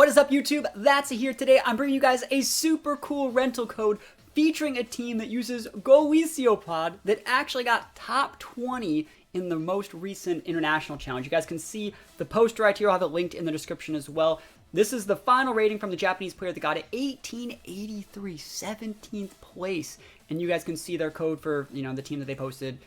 What is up, YouTube? That's here today. I'm bringing you guys a super cool rental code featuring a team that uses Golisopod that actually got top 20 in the most recent international challenge. You guys can see the poster right here. I'll have it linked in the description as well. This is the final rating from the Japanese player that got it 1883, 17th place. And you guys can see their code for, the team that they posted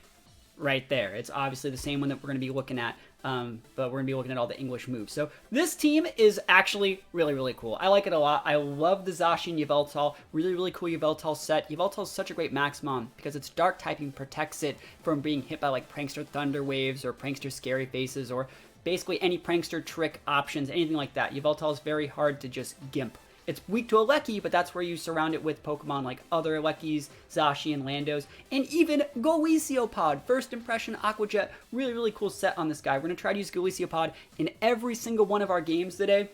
right there. It's obviously the same one that we're going to be looking at, but we're going to be looking at all the English moves. So this team is actually really, really cool. I like it a lot. I love the Zacian Yveltal. Really cool Yveltal set. Yveltal is such a great Maximon because its dark typing protects it from being hit by like Prankster Thunder Waves or Prankster Scary Faces or basically any Prankster trick options, anything like that. Yveltal is very hard to just gimp. It's weak to Alecki, but that's where you surround it with Pokemon like other Alekkis, Zacian, Landos, and even Golisopod. First impression, Aqua Jet. Really cool set on this guy. We're going to try to use Golisopod in every single one of our games today.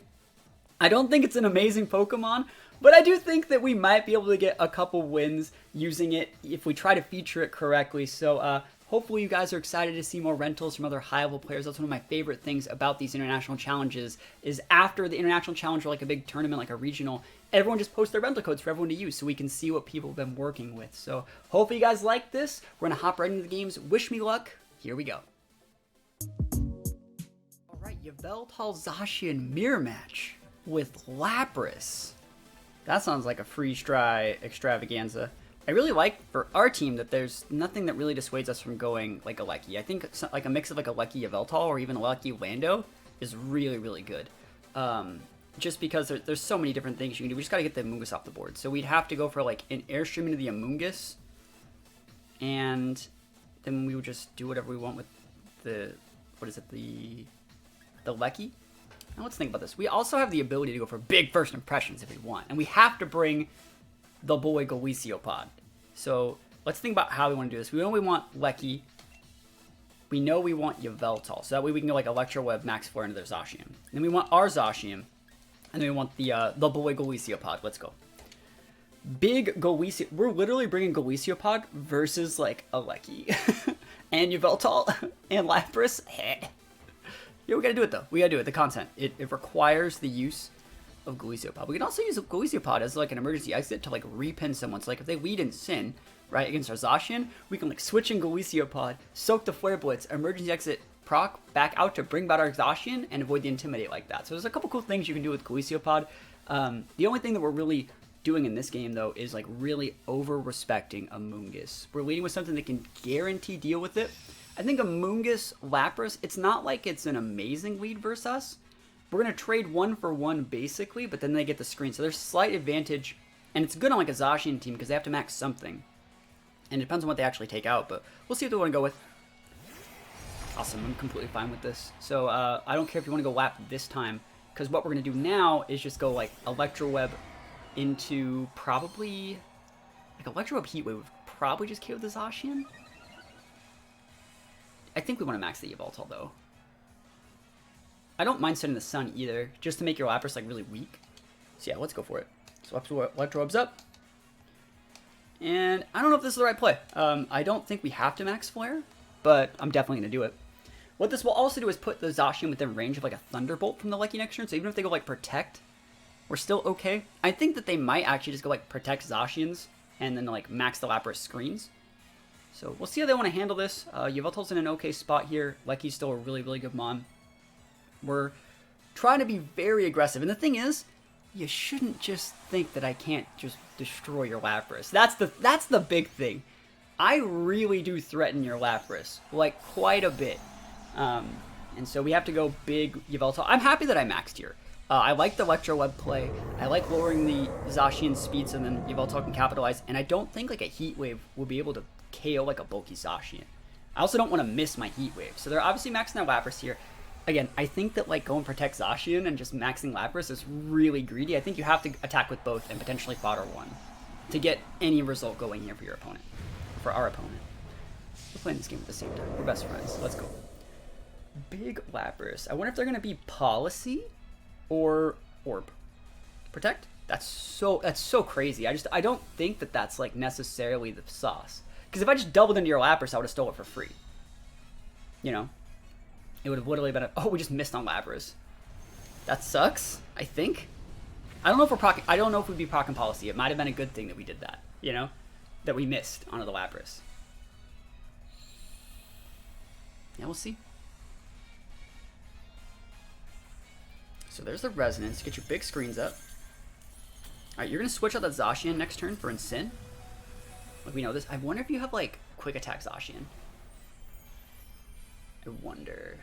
I don't think it's an amazing Pokemon, but I do think that we might be able to get a couple wins using it if we try to feature it correctly. So, hopefully you guys are excited to see more rentals from other high-level players. That's one of my favorite things about these international challenges is after the international challenge or like a big tournament, like a regional, everyone just posts their rental codes for everyone to use so we can see what people have been working with. So hopefully you guys like this. We're going to hop right into the games. Wish me luck. Here we go. All right, Yveltal Zacian mirror match with Lapras. That sounds like a freeze-dry extravaganza. I really like for our team that there's nothing that really dissuades us from going like Alecki. I think like a mix of like Alecki Yveltal or even Alecki Lando is really good. Just because there's so many different things you can do. We just got to get the Amoonguss off the board. So we'd have to go for like an Airstream into the Amoonguss. And then we would just do whatever we want with the, the Alecki. Now let's think about this. We also have the ability to go for big first impressions if we want. And we have to bring the boy Golisopod. So let's think about how we want to do this. We know we want Alecki. We know we want Yveltal. So that way we can go like Electro Web, Max Flare into their Zacian. And then we want our Zacian. And then we want the boy Golisopod. Let's go. Big Golisopod. We're literally bringing Golisopod versus like Alecki. And Yveltal. And Lapras. Yeah, we gotta do it though. We gotta do it. The content. It requires the use of Golisopod. We can also use Golisopod as like an emergency exit to like repin someone. So like if they lead in Sin, right, against our Zacian, we can like switch in Golisopod, soak the Flare Blitz, emergency exit, proc, back out to bring back our Zacian and avoid the Intimidate like that. So there's a couple cool things you can do with Golisopod. The only thing that we're really doing in this game though is like really over-respecting Amoonguss. We're leading with something that can guarantee deal with it. I think Amoonguss, Lapras, it's not like it's an amazing lead versus us. We're going to trade 1 for 1 basically, but then they get the screen. So there's slight advantage, and it's good on like a Zacian team because they have to max something. And it depends on what they actually take out, but we'll see what they want to go with. Awesome, I'm completely fine with this. So I don't care if you want to go Lap this time, because what we're going to do now is just go like Electro Web into probably, like Electro Web Heat Wave would probably just KO the Zacian. I think we want to max the Yveltal though. I don't mind setting the Sun either, just to make your Lapras like really weak. So yeah, let's go for it. So Electro Web's up. And I don't know if this is the right play. I don't think we have to max Flare, but I'm definitely going to do it. What this will also do is put the Zacian within range of like a Thunderbolt from the Alecki next turn, so even if they go like Protect, we're still okay. I think that they might actually just go like Protect Zacians and then like max the Lapras screens. So we'll see how they want to handle this. Yveltal's in an okay spot here. Alecki's still a really good mon. We're trying to be very aggressive. And the thing is, you shouldn't just think that I can't just destroy your Lapras. That's the big thing. I really do threaten your Lapras, like quite a bit. And so we have to go big Yveltal. I'm happy that I maxed here. I like the Electro Web play. I like lowering the Zacian speeds and then Yveltal can capitalize. And I don't think like a Heat Wave will be able to KO like a bulky Zacian. I also don't want to miss my Heat Wave. So they're obviously maxing their Lapras here. Again, I think that like going Protect Zacian and just maxing Lapras is really greedy. I think you have to attack with both and potentially fodder one to get any result going here for your opponent. For our opponent. We're playing this game at the same time. We're best friends. Let's go. Big Lapras. I wonder if they're going to be Policy or Orb. Protect? That's so crazy. I don't think that that's like necessarily the sauce. Because if I just doubled into your Lapras, I would have stole it for free. You know? It would have literally been a... Oh, we just missed on Lapras. That sucks. I think. I don't know if we're proc. I don't know if we'd be proc policy. It might have been a good thing that we did that. You know, that we missed onto the Lapras. Yeah, we'll see. So there's the Resonance. Get your big screens up. Alright, you're going to switch out that Zacian next turn for Incin. Like, we know this. I wonder if you have, like, Quick Attack Zacian. I wonder.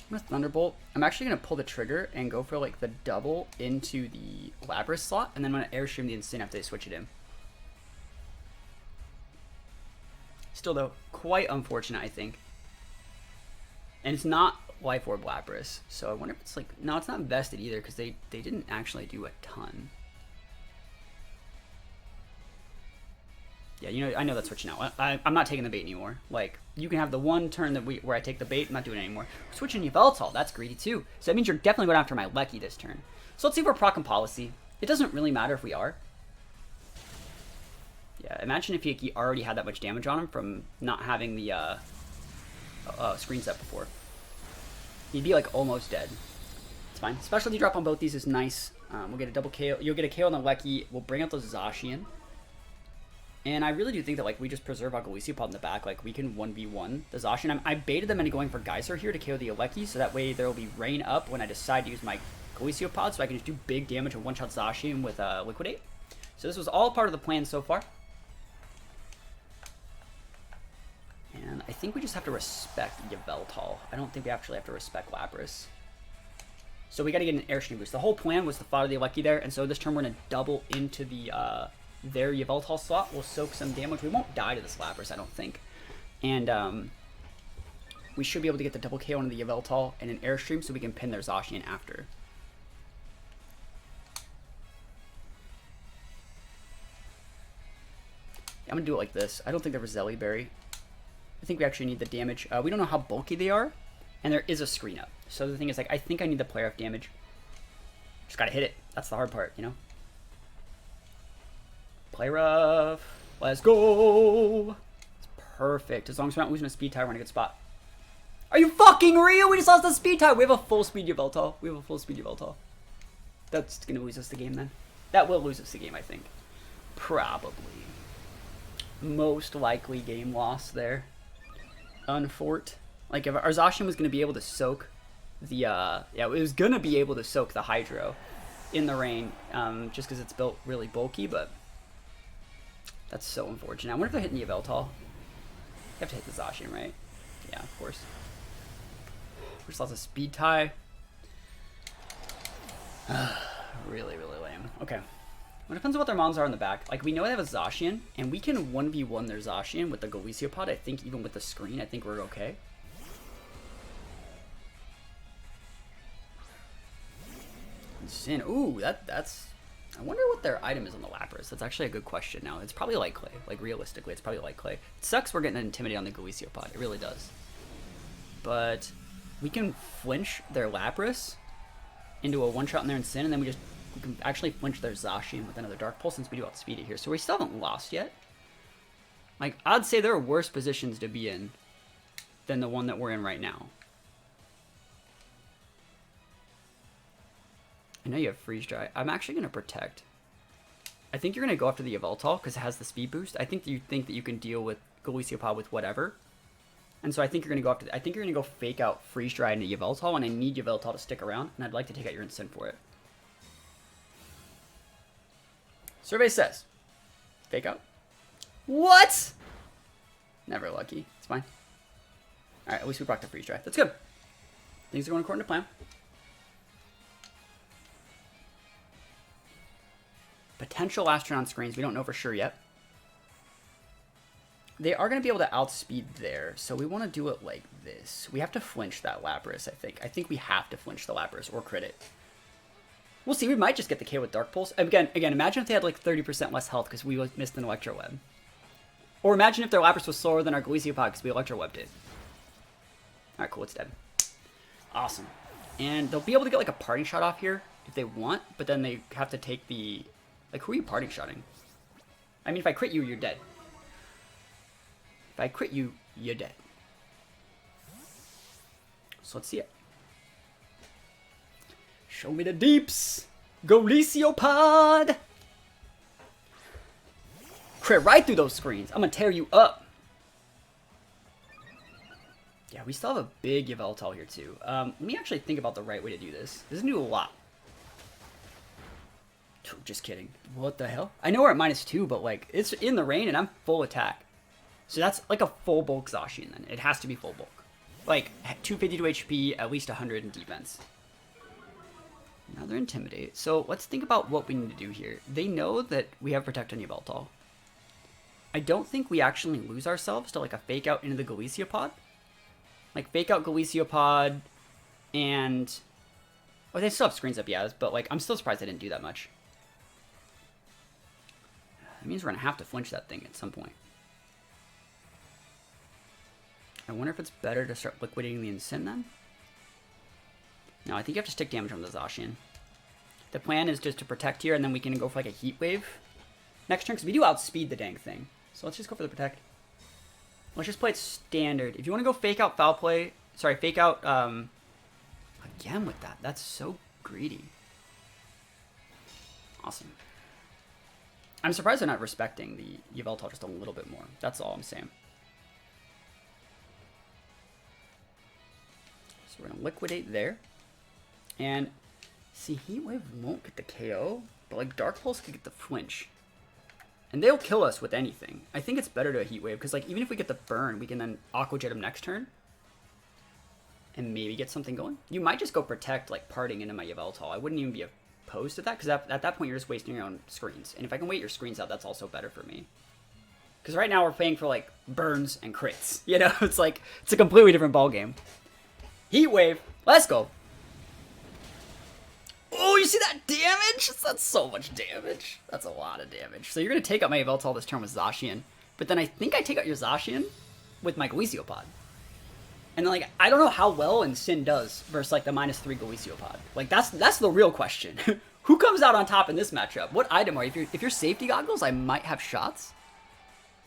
I'm going to Thunderbolt. I'm actually going to pull the trigger and go for, like, the double into the Lapras slot, and then I'm going to Airstream the Incin after they switch it in. Still, though, quite unfortunate, I think. And it's not Life Orb Lapras, so I wonder if it's like... No, it's not vested either, because they didn't actually do a ton. Yeah, you know, I know that's switching out. I'm not taking the bait anymore. Like, you can have the one turn that where I take the bait. I'm not doing it anymore. We're switching Yveltal. That's greedy, too. So that means you're definitely going after my Lecky this turn. So let's see if we're proc policy. It doesn't really matter if we are. Yeah, imagine if he already had that much damage on him from not having the screen set before. He'd be like almost dead. It's fine. Specialty drop on both these is nice. We'll get a double KO. You'll get a KO on the Lecky. We'll bring out the Zacian. And I really do think that like we just preserve our Golisopod in the back. Like we can 1v1 the Zacian. I baited them into going for Geyser here to KO the Lecky, so that way there will be rain up when I decide to use my Golisopod, so I can just do big damage and one-shot Zacian with Liquidate. So this was all part of the plan so far. And I think we just have to respect Yveltal. I don't think we actually have to respect Lapras. So we got to get an Airstream boost. The whole plan was to fodder the Lecky there, and so this turn we're going to double into the their Yveltal slot. We'll soak some damage. We won't die to this Lapras, I don't think. And we should be able to get the double KO into the Yveltal and an Airstream so we can pin their Zacian after. Yeah, I'm going to do it like this. I don't think there was Zelly Berry. I think we actually need the damage. We don't know how bulky they are, and there is a screen up. So the thing is, like, I think I need the play off damage. Just gotta hit it. That's the hard part, you know? Play rough. Let's go. It's perfect. As long as we're not losing a speed tie, we're in a good spot. Are you fucking real? We just lost the speed tie. We have a full speed Yveltal. We have a full speed Yveltal. That's gonna lose us the game then. That will lose us the game, I think. Probably. Most likely game loss there. Unfort. Like if our Zacian was gonna be able to soak the yeah, it was gonna be able to soak the Hydro in the rain, just because it's built really bulky, but that's so unfortunate. I wonder if they're hitting the Yveltal. You have to hit the Zacian, right? Yeah, of course. We just lost a speed tie. Really, really lame. Okay. Well, it depends on what their mons are in the back. Like, we know they have a Zacian, and we can 1v1 their Zacian with the Golisopod. I think even with the screen, I think we're okay. Sin. Ooh, that's... I wonder what their item is on the Lapras. That's actually a good question now. It's probably Light Clay. Like, realistically, it's probably Light Clay. It sucks we're getting intimidated on the Golisopod. It really does. But we can flinch their Lapras into a one-shot in their Incin, and then we can actually flinch their Zacian with another Dark Pulse since we do outspeed it here. So we still haven't lost yet. Like, I'd say there are worse positions to be in than the one that we're in right now. I know you have Freeze Dry. I'm actually going to Protect. I think you're going to go after the Yveltal because it has the speed boost. I think you think that you can deal with Golisopod with whatever. And so I think you're going to go after... I think you're going to go fake out Freeze Dry into Yveltal, and I need Yveltal to stick around, and I'd like to take out your Incin for it. Survey says, fake out. What? Never lucky. It's fine. Alright, at least we proc the Freeze Dry. That's good. Things are going according to plan. Potential Astronaut screens. We don't know for sure yet. They are going to be able to outspeed there, so we want to do it like this. We have to flinch that Lapras, I think. I think we have to flinch the Lapras or crit it. We'll see. We might just get the K with Dark Pulse. Again, imagine if they had like 30% less health because we missed an Electro Web. Or imagine if their Lapras was slower than our Golisopod because we Electro Webbed it. Alright, cool. It's dead. Awesome. And they'll be able to get like a parting shot off here if they want, but then they have to take the... Like, who are you parting shotting? I mean, if I crit you, you're dead. If I crit you, you're dead. So let's see it. Show me the deeps. Golisopod. Crit right through those screens. I'm gonna tear you up. Yeah, we still have a big Yveltal here too. Let me actually think about the right way to do this. This is gonna do a lot. Just kidding. What the hell? I know we're at -2, but like it's in the rain and I'm full attack. So that's like a full bulk Zacian then. It has to be full bulk. Like 252 HP, at least 100 in defense. Now they're Intimidate. So let's think about what we need to do here. They know that we have Protect on Yveltal. I don't think we actually lose ourselves to like a fake out into the Golisopod. Like fake out Golisopod and... Oh, they still have screens up, yeah, but like I'm still surprised they didn't do that much. That means we're gonna have to flinch that thing at some point. I wonder if it's better to start liquidating the Incin then? No, I think you have to stick damage on the Zacian. The plan is just to protect here, and then we can go for like a Heat Wave next turn, because we do outspeed the dang thing. So let's just go for the Protect. Let's just play it standard. If you want to go fake out Foul Play, sorry, fake out, again with that. That's so greedy. Awesome. I'm surprised they're not respecting the Yveltal just a little bit more. That's all I'm saying. So we're going to liquidate there. And see, Heat Wave won't get the KO, but like Dark Pulse could get the flinch. And they'll kill us with anything. I think it's better to a Heat Wave, because like even if we get the burn, we can then Aqua Jet him next turn. And maybe get something going. You might just go Protect, like parting into my Yveltal. I wouldn't even be opposed to that, because at that point you're just wasting your own screens. And if I can wait your screens out, that's also better for me. Because right now we're paying for like burns and crits. You know, it's like, it's a completely different ballgame. Heat Wave, let's go. Oh, you see that damage? That's so much damage. That's a lot of damage. So you're going to take out my Yveltal this turn with Zacian. But then I think I take out your Zacian with my Golisopod. And then, like, I don't know how well Incin does versus, like, the -3 Golisopod. Like, that's the real question. Who comes out on top in this matchup? What item are you? If you're safety goggles, I might have shots.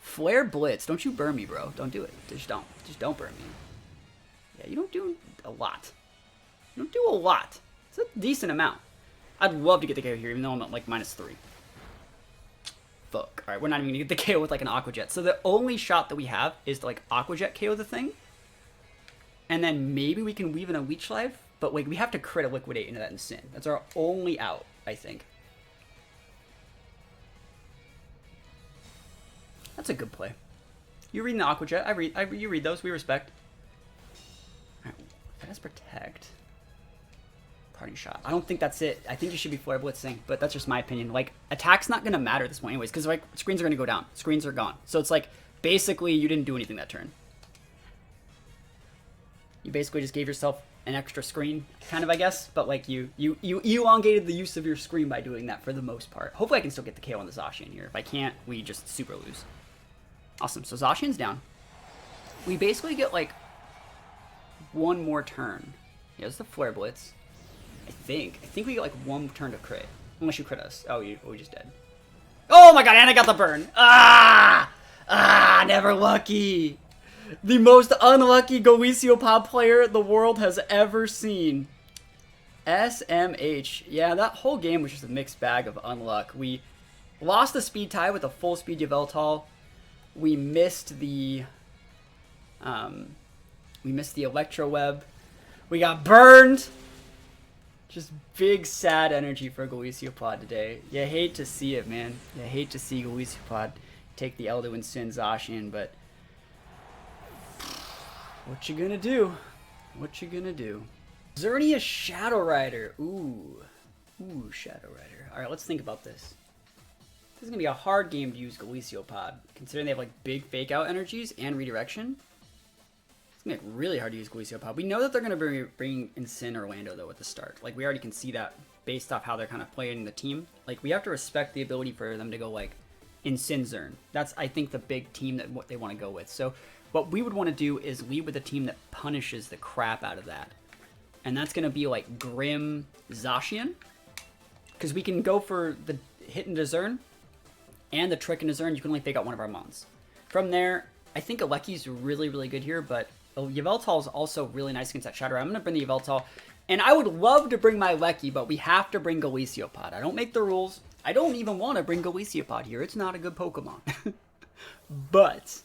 Flare Blitz. Don't you burn me, bro. Don't do it. Just don't. Just don't burn me. Yeah, you don't do a lot. You don't do a lot. It's a decent amount. I'd love to get the KO here, even though I'm at, like, -3. Fuck. Alright, we're not even going to get the KO with, like, an Aqua Jet. So the only shot that we have is to, like, Aqua Jet KO the thing. And then maybe we can weave in a Leech Life, but like we have to crit a Liquidate into that Incin. That's our only out, I think. That's a good play. You reading the Aqua Jet? You read those. We respect. All right, Fast Protect. Parting Shot. I don't think that's it. I think you should be Flare Blitzing, but that's just my opinion. Like attack's not gonna matter at this point, anyways, because like screens are gonna go down. Screens are gone. So it's like basically you didn't do anything that turn. You basically just gave yourself an extra screen, kind of, I guess. But, like, you elongated the use of your screen by doing that for the most part. Hopefully I can still get the KO on the Zacian here. If I can't, we just super lose. Awesome. So Zacian's down. We basically get, like, one more turn. Yeah, it's the Flare Blitz. I think we get, like, one turn to crit. Unless you crit us. Oh, we just dead. Oh, my God, and I got the burn. Never lucky. The most unlucky Golisopod player the world has ever seen. SMH. Yeah, that whole game was just a mixed bag of unluck. We lost the speed tie with a full speed Yveltal. We missed the Electro Web. We got burned. Just big sad energy for Golisopod today. You hate to see it, man. You hate to see Golisopod take the Eldo and Sin Zacian, but what you gonna do? What you gonna do? Xerneas Shadow Rider. Ooh, Shadow Rider. All right, let's think about this. This is gonna be a hard game to use Golisopod, considering they have like big fake out energies and redirection. It's gonna be really hard to use Golisopod. We know that they're gonna bring Incin Orlando though at the start. Like we already can see that based off how they're kind of playing the team. Like we have to respect the ability for them to go like Incin Zern. That's I think the big team that what they want to go with. So what we would want to do is lead with a team that punishes the crap out of that. And that's going to be like Grim Zacian. Because we can go for the hit into Zern. and the Trick and a Zern, you can only fake out one of our mons. From there, I think Aleki's really, really good here, but Yveltal is also really nice against that Shadow Rider. I'm going to bring the Yveltal, and I would love to bring my Aleki, but we have to bring Golisopod. I don't make the rules. I don't even want to bring Golisopod here. It's not a good Pokemon. But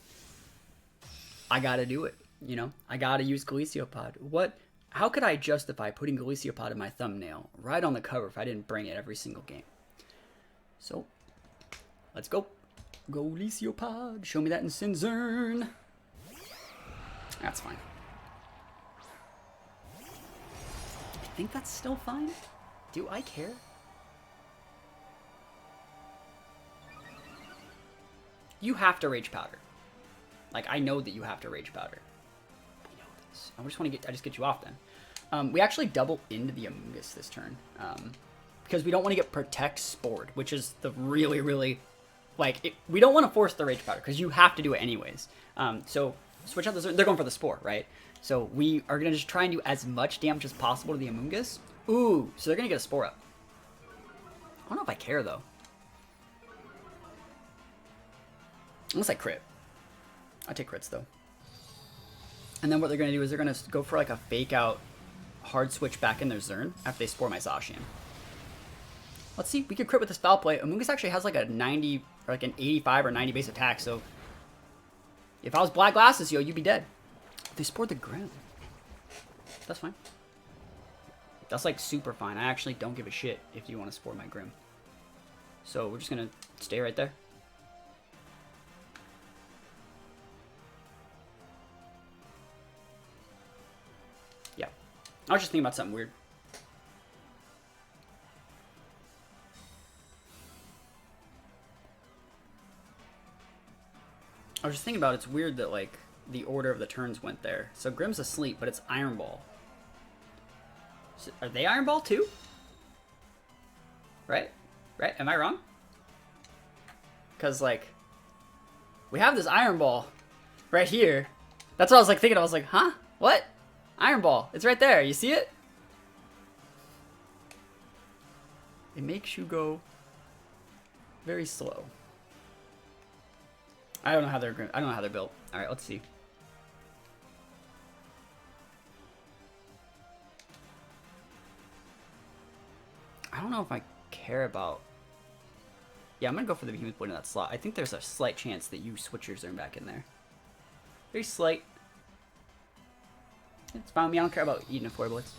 I got to do it, you know? I got to use Golisopod. How could I justify putting Golisopod in my thumbnail right on the cover if I didn't bring it every single game? So, let's go. Golisopod. Show me that in Sinzern. That's fine. I think that's still fine. Do I care? You have to Rage Powder. Like, I know that you have to Rage Powder. I know this. I just get you off then. We actually double into the Amoonguss this turn. Because we don't want to get Protect Spored, which is the really, really... we don't want to force the Rage Powder, because you have to do it anyways. So, switch out the Zern. They're going for the Spore, right? So, we are going to just try and do as much damage as possible to the Amoonguss. Ooh, so they're going to get a Spore up. I don't know if I care, though. Unless I crit. I take crits, though. And then what they're going to do is they're going to go for, like, a fake-out hard switch back in their Zern after they Spore my Zacian. Let's see. We could crit with this Foul Play. Amoonguss actually has, like, a 90, or, like, an 85 or 90 base attack, so... If I was Black Glasses, yo, you'd be dead. They Spored the Grim. That's fine. That's, like, super fine. I actually don't give a shit if you want to Spore my Grim. So we're just going to stay right there. Yeah. I was just thinking about something weird. I was just thinking about it's weird that, like, the order of the turns went there. So Grim's asleep, but it's Iron Ball. So, are they Iron Ball too? Right? Right? Am I wrong? Because, like, we have this Iron Ball right here. That's what I was, like, thinking. I was like, huh? What? Iron Ball. It's right there. You see it? It makes you go very slow. I don't know how they're built. All right, let's see. I don't know if I care about... Yeah, I'm going to go for the Behemoth Blade in that slot. I think there's a slight chance that you switch your Zern back in there. Very slight. It's fine with me. I don't care about eating a 4-Blitz.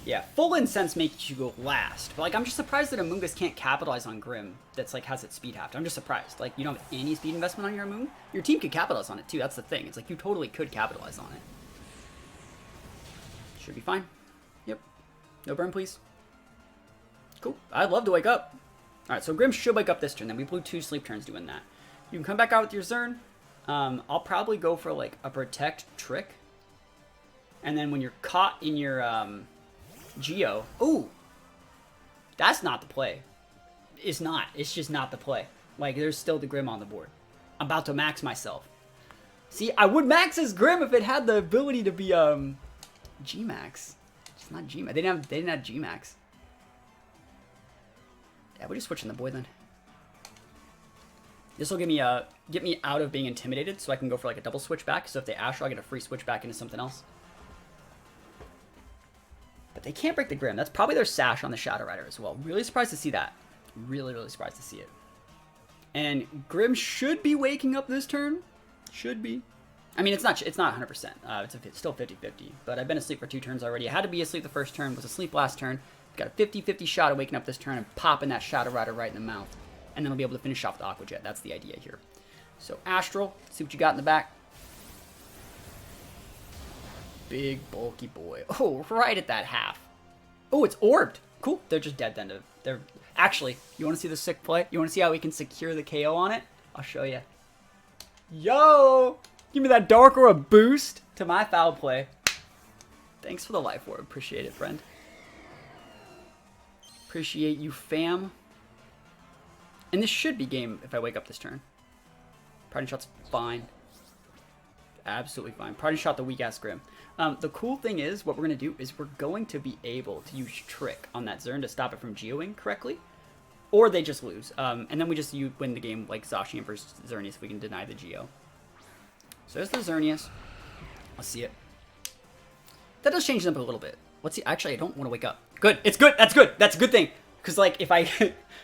Yeah, full Incense makes you go last. But, like, I'm just surprised that Amoonguss can't capitalize on Grim that's, like, has its speed halved. I'm just surprised. Like, you don't have any speed investment on your Amoon. Your team could capitalize on it, too. That's the thing. It's like, you totally could capitalize on it. Should be fine. Yep. No burn, please. Cool. I'd love to wake up. Alright, so Grim should wake up this turn. Then we blew 2 sleep turns doing that. You can come back out with your Zern. I'll probably go for, like, a Protect Trick. And then when you're caught in your, Geo. Ooh! That's not the play. It's not. It's just not the play. Like, there's still the Grim on the board. I'm about to max myself. See, I would max as Grim if it had the ability to be, G-Max. It's not G-Max. They didn't have G-Max. Yeah, we're just switching the boy then. This will get me out of being intimidated so I can go for, like, a double switch back. So if they Astral, I get a free switch back into something else. But they can't break the Grim. That's probably their Sash on the Shadow Rider as well. Really surprised to see that. Really, really surprised to see it. And Grim should be waking up this turn. Should be. I mean, it's not 100%. It's still 50-50. But I've been asleep for 2 turns already. I had to be asleep the first turn. Was asleep last turn. Got a 50-50 shot of waking up this turn and popping that Shadow Rider right in the mouth. And then I'll be able to finish off the Aqua Jet. That's the idea here. So Astral. See what you got in the back. Big, bulky boy. Oh, right at that half. Oh, it's orbed. Cool. They're just dead then. They're actually, you want to see the sick play? You want to see how we can secure the KO on it? I'll show you. Yo! Give me that Dark Aura boost to my foul play. Thanks for the life orb. Appreciate it, friend. Appreciate you, fam. And this should be game if I wake up this turn. Parting Shot's fine. Absolutely fine. Parting Shot the weak-ass Grim. The cool thing is, what we're going to do is we're going to be able to use Trick on that Zern to stop it from geoing correctly. Or they just lose. And then we just win the game like Zacian versus Xerneas if we can deny the Geo. So there's the Xerneas. Let's see it. That does change them up a little bit. Let's see. Actually, I don't want to wake up. Good. It's good. That's good. That's a good thing. Because, like, if I...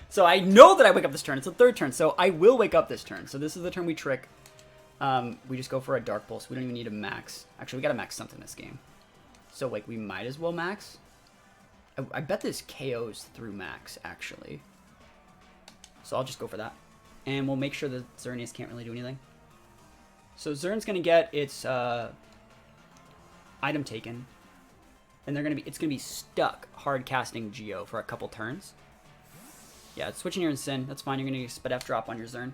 so I know that I wake up this turn. It's the third turn. So I will wake up this turn. So this is the turn we trick. We just go for a Dark Pulse. We don't even need a max. Actually, we got to max something this game. So, like, we might as well max. I bet this KOs through max, actually. So I'll just go for that. And we'll make sure that Xerneas can't really do anything. So Zern's going to get its item taken. And it's gonna be stuck hard casting Geo for a couple turns. Yeah, it's switching here in Sin. That's fine. You're gonna get a Spadef drop on your Zern.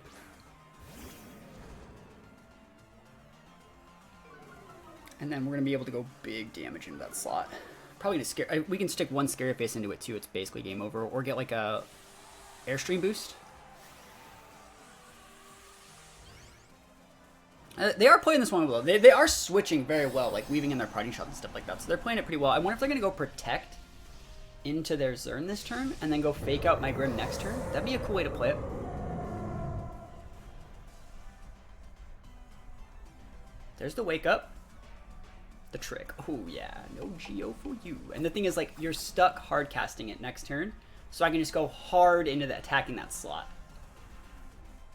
And then we're gonna be able to go big damage into that slot. Probably to we can stick one Scary Face into it too. It's basically game over. Or get like a Airstream boost. They are playing this one well. They are switching very well, like weaving in their parting shots and stuff like that. So they're playing it pretty well. I wonder if they're going to go Protect into their Zern this turn and then go Fake out my Grim next turn. That'd be a cool way to play it. There's the Wake Up. The Trick. Oh yeah, no Geo for you. And the thing is, like, you're stuck hard casting it next turn. So I can just go hard into attacking that slot.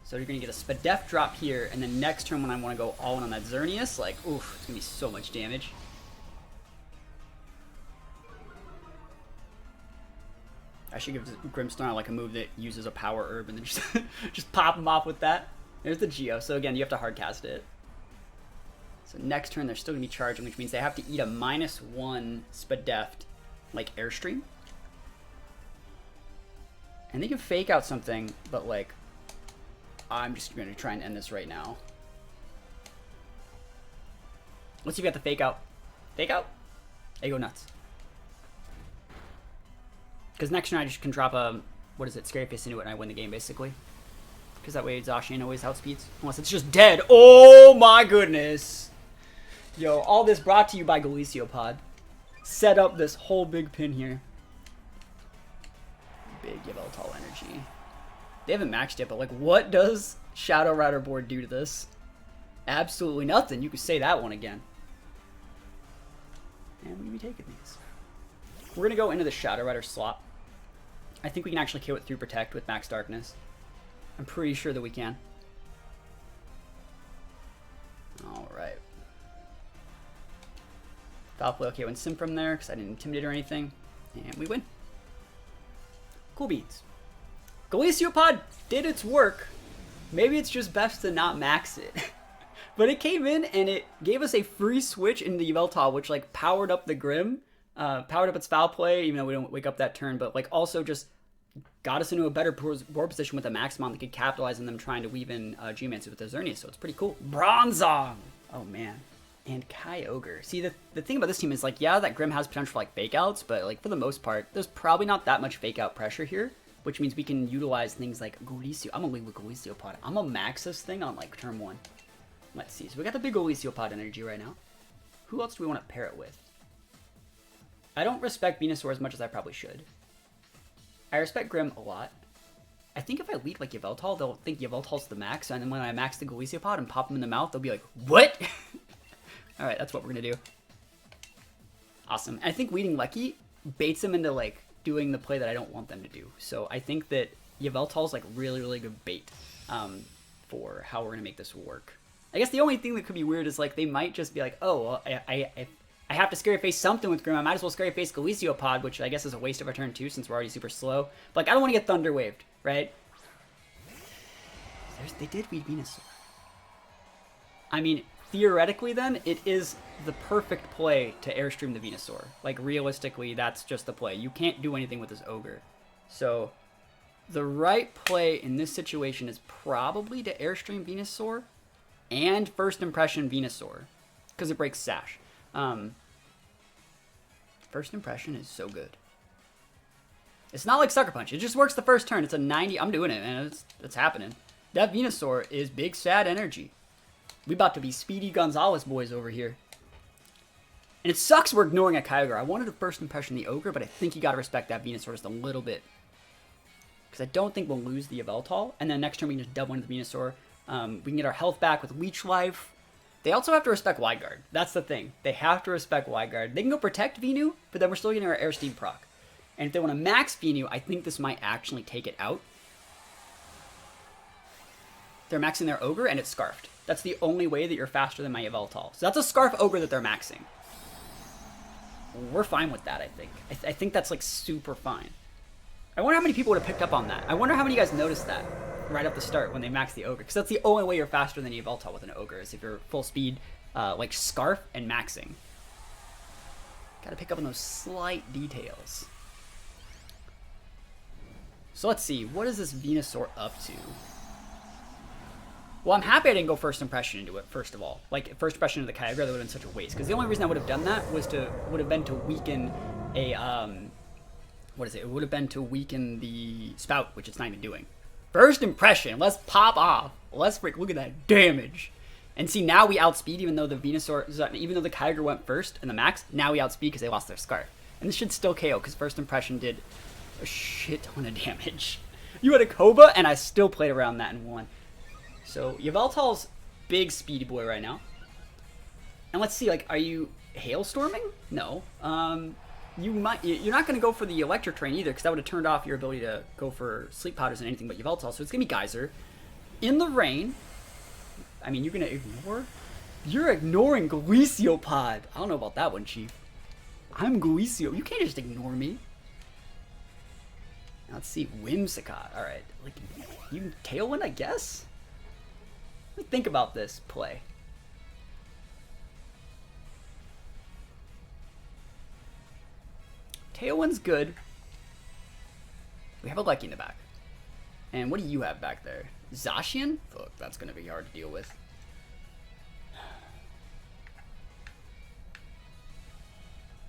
So you're going to get a Spadef drop here, and then next turn when I want to go all in on that Xerneas, like, oof, it's going to be so much damage. I should give Grimstar like a move that uses a power herb and then just pop him off with that. There's the Geo. So again, you have to hard cast it. So next turn they're still going to be charging, which means they have to eat a -1 Spadef, like Airstream. And they can fake out something, but like, I'm just going to try and end this right now. Let's see if we got the Fake Out. Fake Out? They go nuts. Because next turn I just can drop a, what is it, Scary Face into it and I win the game basically. Because that way Zacian always outspeeds. Unless it's just dead. Oh my goodness. Yo, all this brought to you by Golisopod. Set up this whole big pin here. Big Yveltal energy. They haven't maxed yet, but like, what does Shadow Rider board do to this? Absolutely nothing. You could say that one again. And we be taking these. We're gonna go into the Shadow Rider slot. I think we can actually KO it through Protect with Max Darkness. I'm pretty sure that we can. Alright. Foul Play okay when Sim from there, because I didn't intimidate or anything. And we win. Cool beans. Golisopod did its work. Maybe it's just best to not max it. But it came in and it gave us a free switch into Yveltal, which like powered up the Grim, powered up its Foul Play, even though we don't wake up that turn, but like also just got us into a better board position with a Maximon that could capitalize on them trying to weave in Geomancy with the Xerneas, so it's pretty cool. Bronzong! Oh man. And Kyogre. See, the thing about this team is like, yeah, that Grim has potential for like fake outs, but like for the most part, there's probably not that much fake out pressure here. Which means we can utilize things like Golisopod. I'm gonna leave with Golisopod. I'm gonna max this thing on like turn 1. Let's see. So we got the big Golisopod energy right now. Who else do we want to pair it with? I don't respect Venusaur as much as I probably should. I respect Grim a lot. I think if I lead like Yveltal, they'll think Yveltal's the max, and then when I max the Golisopod and pop him in the mouth, they'll be like, what? Alright, that's what we're gonna do. Awesome. And I think Weeding Lucky baits them into like doing the play that I don't want them to do. So I think that Yveltal's like really, really good bait for how we're going to make this work. I guess the only thing that could be weird is like they might just be like, oh, well, I have to Scary Face something with Grim. I might as well Scary Face Golisopod, which I guess is a waste of a turn too since we're already super slow. But like, I don't want to get Thunder Waved, right? They did weed Venusaur. I mean, theoretically then, it is the perfect play to Airstream the Venusaur. Like, realistically, that's just the play. You can't do anything with this Ogre. So, the right play in this situation is probably to Airstream Venusaur and First Impression Venusaur, because it breaks Sash. First Impression is so good. It's not like Sucker Punch. It just works the first turn. It's a 90. I'm doing it, man. It's happening. That Venusaur is big, sad energy. We about to be Speedy Gonzalez boys over here. And it sucks we're ignoring a Kyogre. I wanted to First Impression the Ogre, but I think you gotta respect that Venusaur just a little bit. because I don't think we'll lose the Yveltal. And then next turn we can just double into the Venusaur. We can get our health back with Leech Life. They also have to respect Wide Guard. That's the thing. They have to respect Wide Guard. They can go protect Venu, but then we're still getting our Air Steam proc. And if they want to max Venu, I think this might actually take it out. They're maxing their Ogre, and it's Scarfed. That's the only way that you're faster than my Yveltal. So that's a Scarf Ogre that they're maxing. We're fine with that, I think. I think that's, like, super fine. I wonder how many people would have picked up on that. I wonder how many of you guys noticed that right at the start when they max the Ogre. Because that's the only way you're faster than the Yveltal with an Ogre, is if you're full speed, like, Scarf and maxing. Gotta pick up on those slight details. So let's see. What is this Venusaur up to? Well, I'm happy I didn't go First Impression into it, first of all. Like, First Impression into the Kyogre, that would have been such a waste. Because the only reason I would have done that would have been to weaken a, what is it? It would have been to weaken the Spout, which it's not even doing. First Impression, let's pop off. Let's freak, look at that damage. And see, now we outspeed, even though the Venusaur, even though the Kyogre went first in the max, now we outspeed because they lost their Scarf. And this should still KO, because First Impression did a shit ton of damage. You had a Koba, and I still played around that and won. So, Yveltal's big speedy boy right now. And let's see, like, are you Hailstorming? No. You're not going to go for the Electric Train either, because that would have turned off your ability to go for Sleep Powders and anything but Yveltal. So it's going to be Geyser. In the rain. I mean, you're going to ignore? You're ignoring Golisopod. I don't know about that one, Chief. I'm Golisio. You can't just ignore me. Now, let's see, Whimsicott. Alright. Like, you can Tailwind, I guess? Let me think about this play. Tailwind's good. We have a Lucky in the back. And what do you have back there? Zacian? Fuck, that's going to be hard to deal with.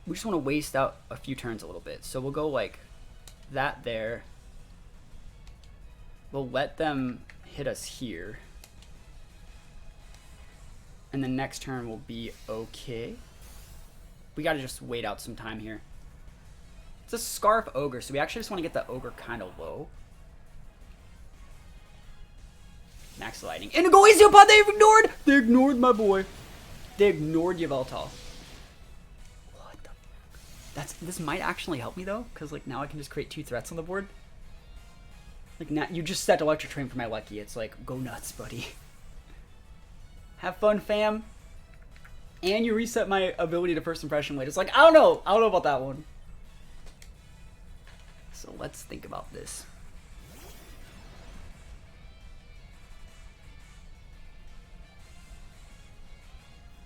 We just want to waste out a few turns a little bit. So we'll go like that there. We'll let them hit us here. And the next turn will be okay. We gotta just wait out some time here. It's a Scarf Ogre, so we actually just want to get the Ogre kind of low. Max Lightning. And a Golisopod they've ignored! They ignored my boy. They ignored Yveltal. What the fuck? This might actually help me though, because like now I can just create 2 threats on the board. Like now you just set Electric Train for my Lucky. It's like, go nuts, buddy. Have fun, fam. And you reset my ability to First Impression late. It's like, I don't know about that one. So let's think about this.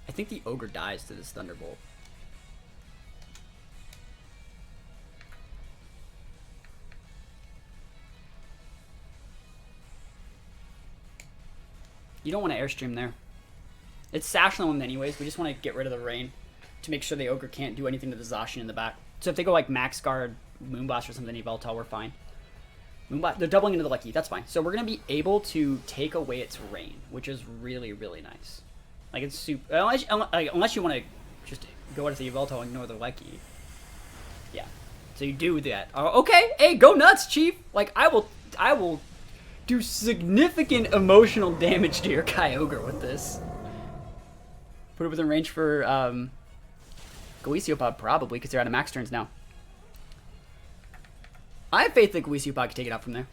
I think the Ogre dies to this Thunderbolt. You don't want to Airstream there. It's Sash on them anyways. We just want to get rid of the rain to make sure the Ogre can't do anything to the Zacian in the back. So if they go like Max Guard, Moonblast or something, Yveltal, we're fine. Moonblast, they're doubling into the Lucky. That's fine. So we're going to be able to take away its rain, which is really, really nice. Like it's super. Unless you want to just go into the Yveltal and ignore the Lucky. Yeah. So you do that. Okay. Hey, go nuts, Chief. Like I will do significant emotional damage to your Kyogre with this. Put it within range for Golisopod, probably, because they're out of max turns now. I have faith that Golisopod can take it out from there.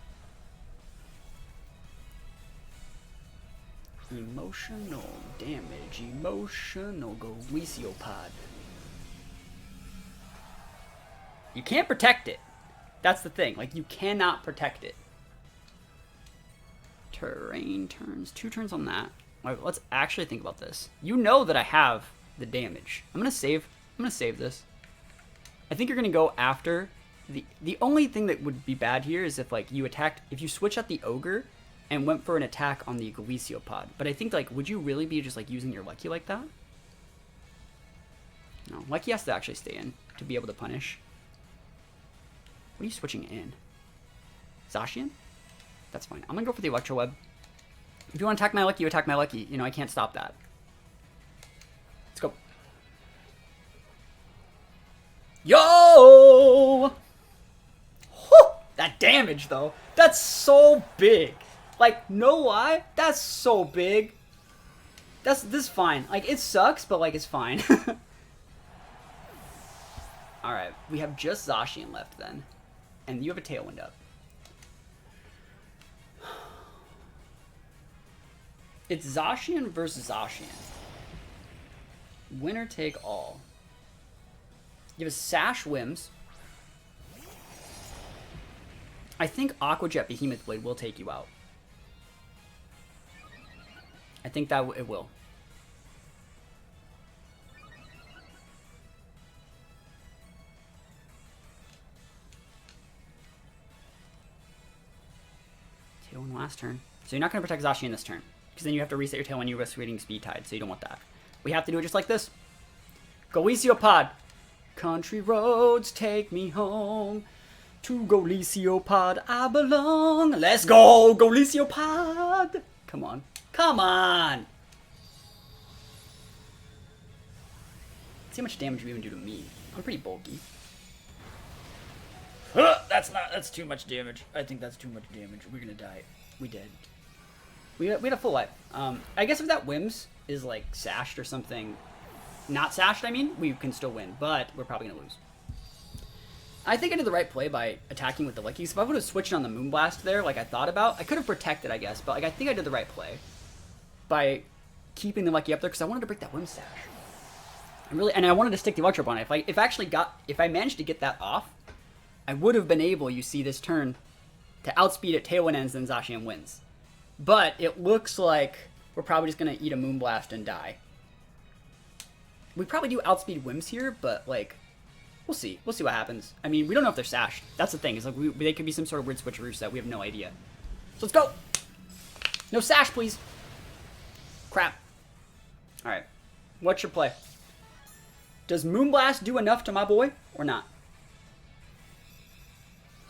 Emotional damage. Emotional Golisopod. You can't protect it. That's the thing. Like, you cannot protect it. Terrain turns. 2 turns on that. Right, let's actually think about this. You know that I have the damage. I'm gonna save this. I think you're gonna go after the only thing that would be bad here is if like you attacked, if you switch out the Ogre and went for an attack on the Golisopod. But I think like, would you really be just like using your Lucky like that? No, Lucky has to actually stay in to be able to punish. What are you switching in? Zacian? That's fine. I'm gonna go for the Electro Web. If you want to attack my Lucky, you attack my Lucky. You know, I can't stop that. Let's go. Yo! Whew! That damage, though. That's so big. Like, no lie. That's so big. This is fine. Like, it sucks, but, like, it's fine. Alright, we have just Zacian left, then. And you have a Tailwind up. It's Zacian versus Zacian. Winner take all. You have a Sash Whims. I think Aqua Jet Behemoth Blade will take you out. I think that it will. Tailwind last turn. So you're not going to protect Zacian this turn. Because then you have to reset your Tailwind, you risk reading Speed Tide, so you don't want that. We have to do it just like this. Golisopod. Country roads take me home. To Golisopod I belong. Let's go, Golisopod. Come on. Come on. See how much damage you even do to me. I'm pretty bulky. That's too much damage. I think that's too much damage. We're gonna die. We did. We had a full life. I guess if that Whims is like sashed or something, not sashed, I mean, we can still win, but we're probably gonna lose. I think I did the right play by attacking with the Lickies. If I would have switched on the Moonblast there, like I thought about, I could have protected, I guess, but like I think I did the right play by keeping the Lucky up there because I wanted to break that Whim Sash. I wanted to stick the Electro on it. If I managed to get that off, I would have been able, you see this turn, to outspeed it, Tailwind ends, then Zacian wins. But it looks like we're probably just gonna eat a Moonblast and die. We probably do outspeed Whims here, but like, we'll see. We'll see what happens. I mean, we don't know if they're sashed. That's the thing. Is like they could be some sort of weird switcheroo set. We have no idea. So let's go. No sash, please. Crap. All right. What's your play? Does Moonblast do enough to my boy or not?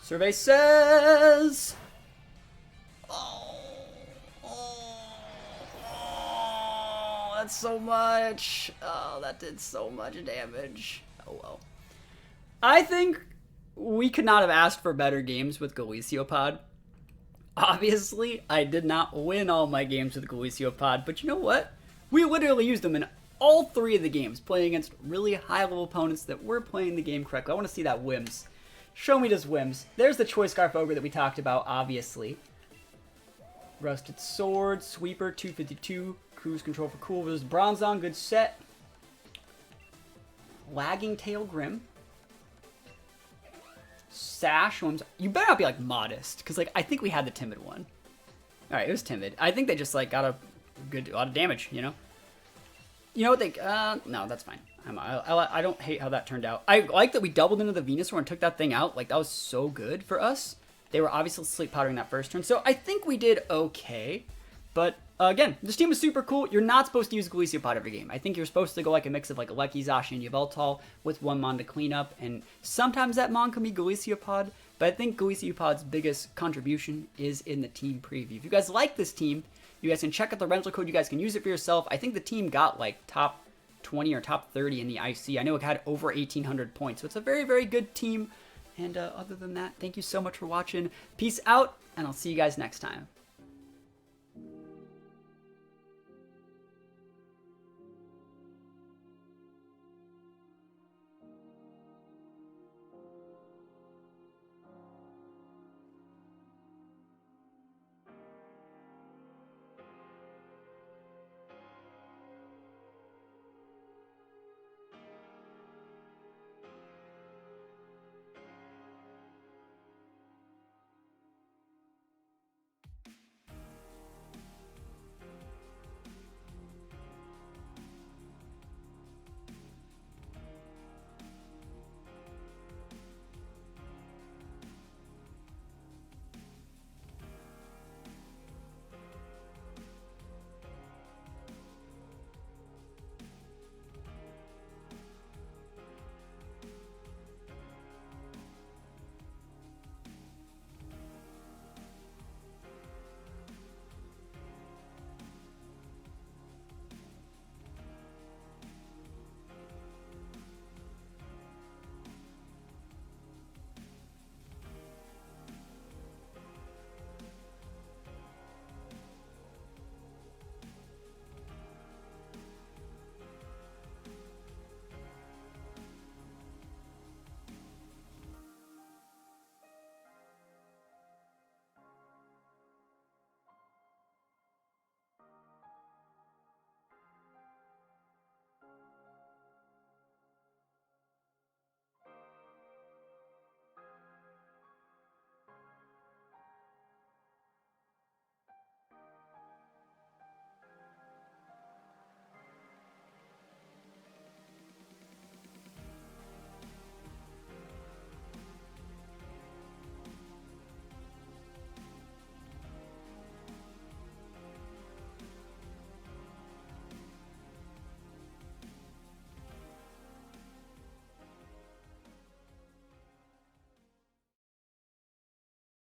Survey says. That's so much. Oh, that did so much damage. Oh well. I think we could not have asked for better games with Golisopod. Obviously, I did not win all my games with Golisopod, but you know what? We literally used them in all 3 of the games, playing against really high-level opponents that were playing the game correctly. I want to see that Whims. Show me those Whims. There's the Choice Scarf Ogre that we talked about, obviously. Rusted Sword, Sweeper, 252, Cruise Control for cool. There's Bronzong, good set. Lagging Tail Grim. Sash Whims. You better not be like modest, because like I think we had the timid one. All right, it was timid. I think they just like got a lot of damage. You know what they? No, that's fine. I don't hate how that turned out. I like that we doubled into the Venusaur and took that thing out. Like that was so good for us. They were obviously sleep powdering that first turn, so I think we did okay. But again, this team is super cool. You're not supposed to use Golisopod every game. I think you're supposed to go like a mix of like Lucky, Zacian, and Yveltal with one Mon to clean up, and sometimes that Mon can be Golisopod, but I think Golisopod's biggest contribution is in the team preview. If you guys like this team, you guys can check out the rental code. You guys can use it for yourself. I think the team got like top 20 or top 30 in the IC. I know it had over 1,800 points, so it's a very, very good team. And other than that, thank you so much for watching. Peace out, and I'll see you guys next time.